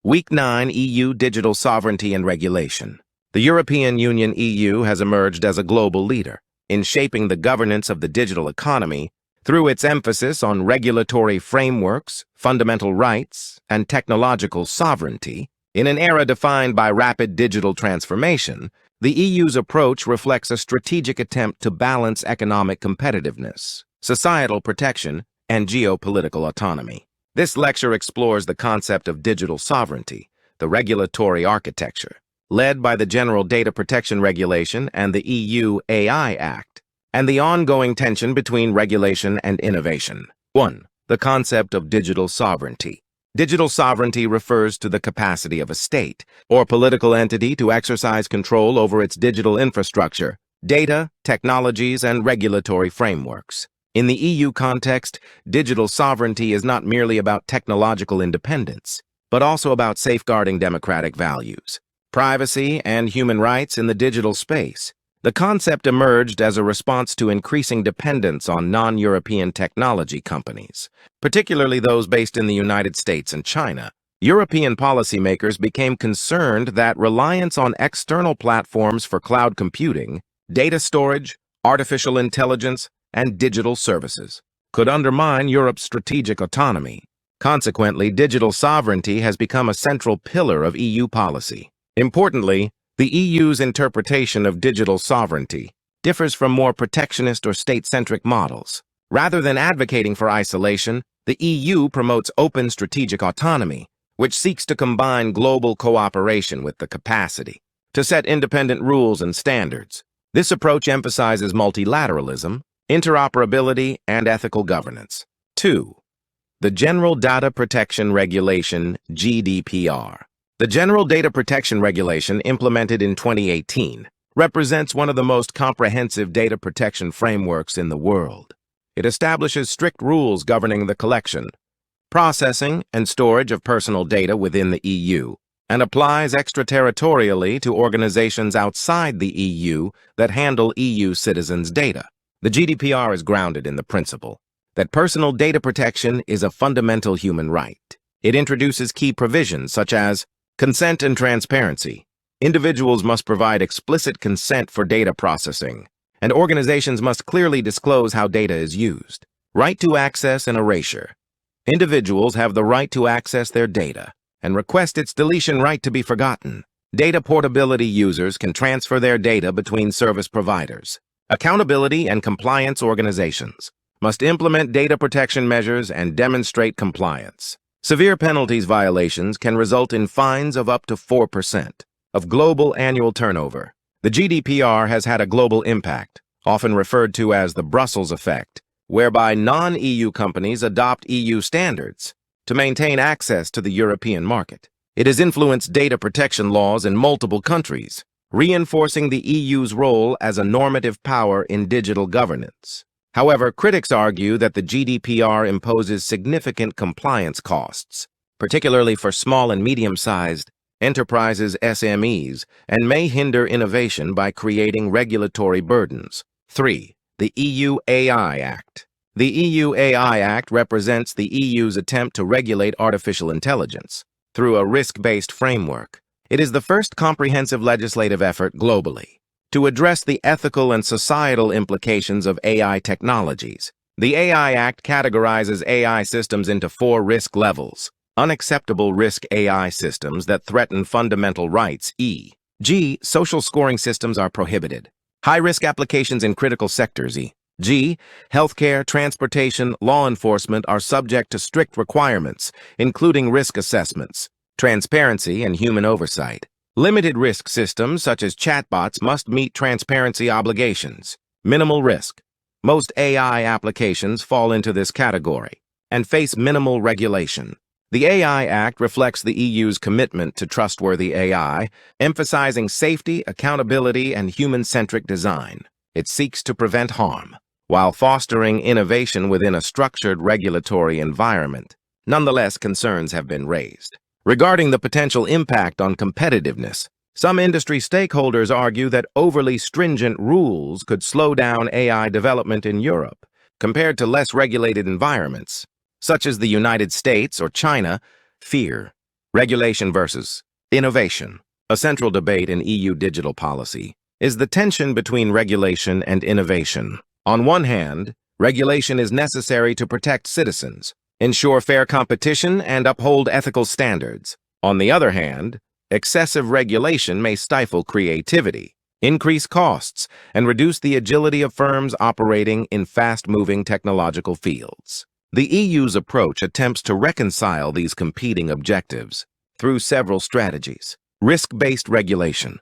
Week 9 EU Digital Sovereignty and Regulation. The European Union (EU) has emerged as a global leader in shaping the governance of the digital economy through its emphasis on regulatory frameworks, fundamental rights, and technological sovereignty. In an era defined by rapid digital transformation, the EU's approach reflects a strategic attempt to balance economic competitiveness, societal protection, and geopolitical autonomy. This lecture explores the concept of digital sovereignty, the regulatory architecture, led by the General Data Protection Regulation and the EU AI Act, and the ongoing tension between regulation and innovation. 1. The concept of digital sovereignty. Digital sovereignty refers to the capacity of a state or political entity to exercise control over its digital infrastructure, data, technologies, and regulatory frameworks. In the EU context, digital sovereignty is not merely about technological independence, but also about safeguarding democratic values, privacy, and human rights in the digital space. The concept emerged as a response to increasing dependence on non-European technology companies, particularly those based in the United States and China. European policymakers became concerned that reliance on external platforms for cloud computing, data storage, artificial intelligence, and digital services could undermine Europe's strategic autonomy. Consequently, digital sovereignty has become a central pillar of EU policy. Importantly, the EU's interpretation of digital sovereignty differs from more protectionist or state-centric models. Rather than advocating for isolation, the EU promotes open strategic autonomy, which seeks to combine global cooperation with the capacity to set independent rules and standards. This approach emphasizes multilateralism, interoperability, and ethical governance. 2. The General Data Protection Regulation, GDPR. The General Data Protection Regulation, implemented in 2018, represents one of the most comprehensive data protection frameworks in the world. It establishes strict rules governing the collection, processing, and storage of personal data within the EU, and applies extraterritorially to organizations outside the EU that handle EU citizens' data. The GDPR is grounded in the principle that personal data protection is a fundamental human right. It introduces key provisions such as consent and transparency. Individuals must provide explicit consent for data processing, and organizations must clearly disclose how data is used. Right to access and erasure. Individuals have the right to access their data and request its deletion right to be forgotten. Data portability. Users can transfer their data between service providers. Accountability and compliance. Organizations must implement data protection measures and demonstrate compliance. Severe penalties. Violations can result in fines of up to 4% of global annual turnover. The GDPR has had a global impact, often referred to as the Brussels effect, whereby non-EU companies adopt EU standards to maintain access to the European market. It has influenced data protection laws in multiple countries, reinforcing the EU's role as a normative power in digital governance. However, critics argue that the GDPR imposes significant compliance costs, particularly for small and medium-sized enterprises (SMEs), and may hinder innovation by creating regulatory burdens. 3. The EU AI Act. The EU AI Act represents the EU's attempt to regulate artificial intelligence through a risk-based framework. It is the first comprehensive legislative effort globally to address the ethical and societal implications of AI technologies. The AI Act categorizes AI systems into 4 risk levels: unacceptable risk AI systems that threaten fundamental rights, e.g., social scoring systems are prohibited. High-risk applications in critical sectors, e.g., healthcare, transportation, law enforcement are subject to strict requirements, including risk assessments, transparency, and human oversight. Limited risk systems, such as chatbots, must meet transparency obligations. Minimal risk. Most AI applications fall into this category and face minimal regulation. The AI Act reflects the EU's commitment to trustworthy AI, emphasizing safety, accountability, and human-centric design. It seeks to prevent harm, while fostering innovation within a structured regulatory environment. Nonetheless, concerns have been raised regarding the potential impact on competitiveness. Some industry stakeholders argue that overly stringent rules could slow down AI development in Europe compared to less regulated environments, such as the United States or China. Fear. Regulation versus innovation. A central debate in EU digital policy is the tension between regulation and innovation. On one hand, regulation is necessary to protect citizens, ensure fair competition, and uphold ethical standards. On the other hand, excessive regulation may stifle creativity, increase costs, and reduce the agility of firms operating in fast-moving technological fields. The EU's approach attempts to reconcile these competing objectives through several strategies. Risk-based regulation.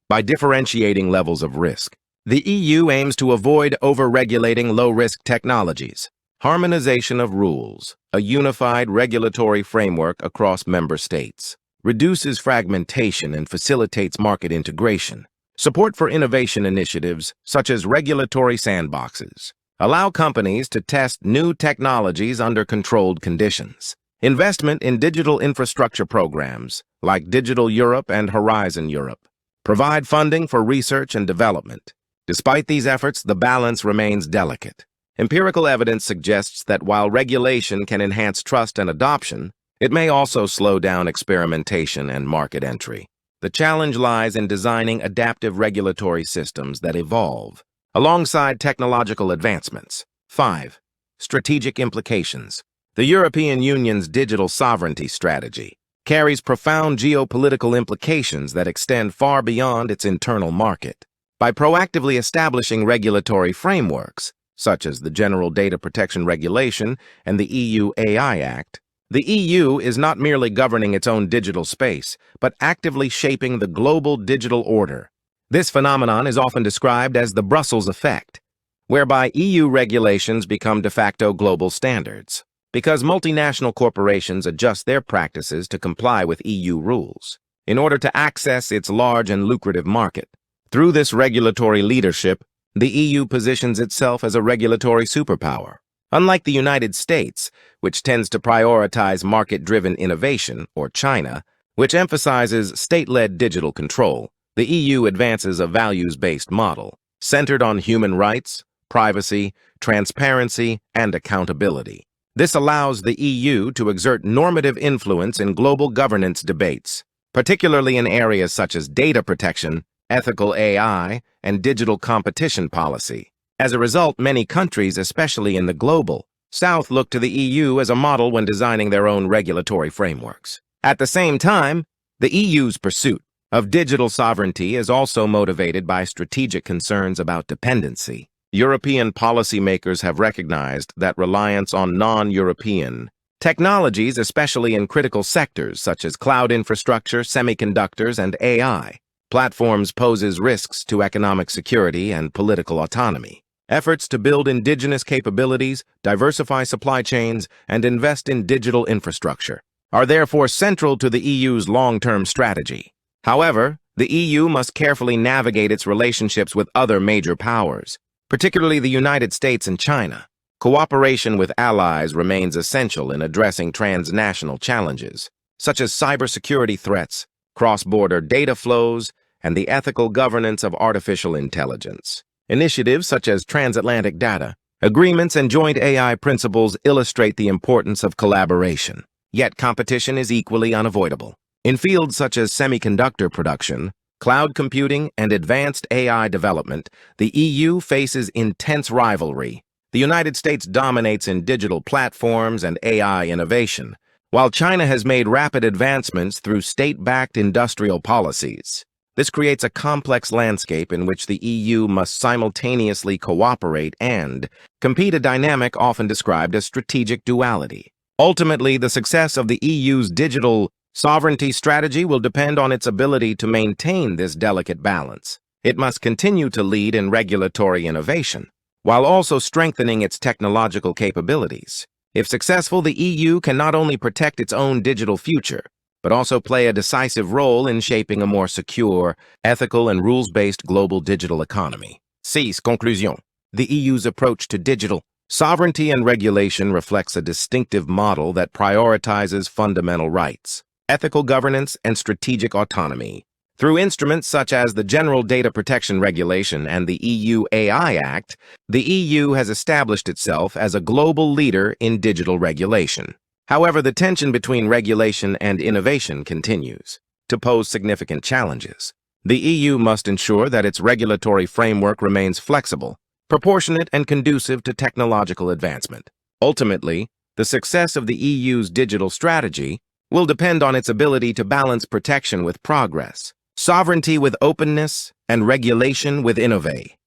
By differentiating levels of risk, the EU aims to avoid over-regulating low-risk technologies. Harmonization of rules, a unified regulatory framework across member states, reduces fragmentation and facilitates market integration. Support for innovation initiatives, such as regulatory sandboxes, allow companies to test new technologies under controlled conditions. Investment in digital infrastructure programs, like Digital Europe and Horizon Europe, provide funding for research and development. Despite these efforts, the balance remains delicate. Empirical evidence suggests that while regulation can enhance trust and adoption, it may also slow down experimentation and market entry. The challenge lies in designing adaptive regulatory systems that evolve alongside technological advancements. 5. Strategic implications. The European Union's digital sovereignty strategy carries profound geopolitical implications that extend far beyond its internal market. By proactively establishing regulatory frameworks, such as the General Data Protection Regulation and the EU AI Act, the EU is not merely governing its own digital space, but actively shaping the global digital order. This phenomenon is often described as the Brussels effect, whereby EU regulations become de facto global standards, because multinational corporations adjust their practices to comply with EU rules in order to access its large and lucrative market. Through this regulatory leadership, the EU positions itself as a regulatory superpower. Unlike the United States, which tends to prioritize market-driven innovation, or China, which emphasizes state-led digital control, the EU advances a values-based model centered on human rights, privacy, transparency, and accountability. This allows the EU to exert normative influence in global governance debates, particularly in areas such as data protection, ethical AI, and digital competition policy. As a result, many countries, especially in the global South, look to the EU as a model when designing their own regulatory frameworks. At the same time, the EU's pursuit of digital sovereignty is also motivated by strategic concerns about dependency. European policymakers have recognized that reliance on non-European technologies, especially in critical sectors such as cloud infrastructure, semiconductors, and AI, platforms poses risks to economic security and political autonomy. Efforts to build indigenous capabilities, diversify supply chains, and invest in digital infrastructure are therefore central to the EU's long-term strategy. However, the EU must carefully navigate its relationships with other major powers, particularly the United States and China. Cooperation with allies remains essential in addressing transnational challenges, such as cybersecurity threats, cross-border data flows, and the ethical governance of artificial intelligence. Initiatives such as transatlantic data agreements and joint AI principles illustrate the importance of collaboration. Yet competition is equally unavoidable. In fields such as semiconductor production, cloud computing, and advanced AI development, the EU faces intense rivalry. The United States dominates in digital platforms and AI innovation, while China has made rapid advancements through state-backed industrial policies. This creates a complex landscape in which the EU must simultaneously cooperate and compete, a dynamic often described as strategic duality. Ultimately, the success of the EU's digital sovereignty strategy will depend on its ability to maintain this delicate balance. It must continue to lead in regulatory innovation, while also strengthening its technological capabilities. If successful, the EU can not only protect its own digital future, but also play a decisive role in shaping a more secure, ethical, and rules-based global digital economy. 6. Conclusion. The EU's approach to digital sovereignty and regulation reflects a distinctive model that prioritizes fundamental rights, ethical governance, and strategic autonomy. Through instruments such as the General Data Protection Regulation and the EU AI Act, the EU has established itself as a global leader in digital regulation. However, the tension between regulation and innovation continues to pose significant challenges. The EU must ensure that its regulatory framework remains flexible, proportionate, and conducive to technological advancement. Ultimately, the success of the EU's digital strategy will depend on its ability to balance protection with progress, sovereignty with openness, and regulation with innovation.